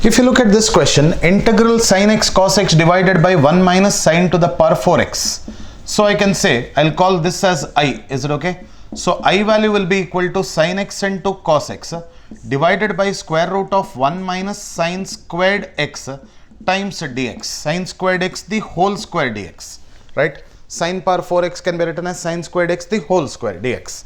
If you look at this question, integral sin x cos x divided by 1 minus sin to the power 4x. So I can say, I'll call this as I. Is it okay? So I value will be equal to sin x into cos x divided by square root of 1 minus sin squared x times dx. Sin squared x the whole square dx. Right? Sin power 4x can be written as sin squared x the whole square dx.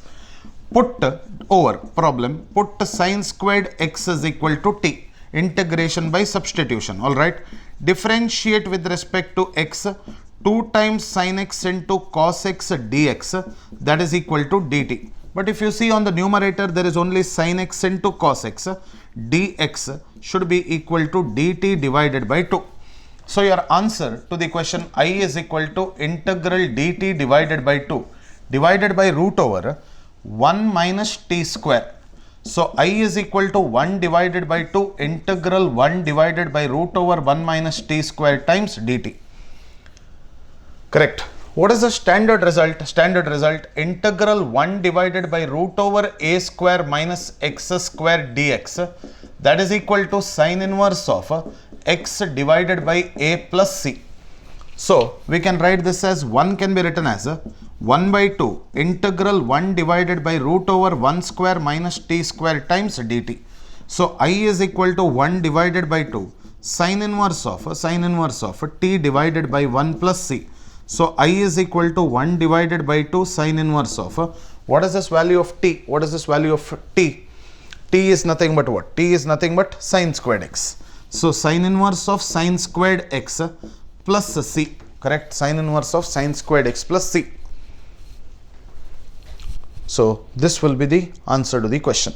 Put over problem, put sin squared x is equal to t. Integration by substitution. All right, differentiate with respect to x, 2 times sin x into cos x dx, that is equal to dt. But if you see on the numerator, there is only sin x into cos x, dx should be equal to dt divided by 2. So your answer to the question I is equal to integral dt divided by 2 divided by root over 1 minus t square. So I is equal to 1 divided by 2 integral 1 divided by root over 1 minus t square times dt. Correct. What is the standard result? Standard result, integral 1 divided by root over a square minus x square dx, that is equal to sin inverse of x divided by a plus c. So we can write this as 1 can be written as 1 by 2 integral 1 divided by root over 1 square minus t square times dt. So I is equal to 1 divided by 2 sin inverse of t divided by 1 plus c. So I is equal to 1 divided by 2 sin inverse of what is this value of t? What is this value of t? T is nothing but what? T is nothing but sin squared x. So sin inverse of sin squared x plus c. Correct? Sin inverse of sin squared x plus c. So this will be the answer to the question.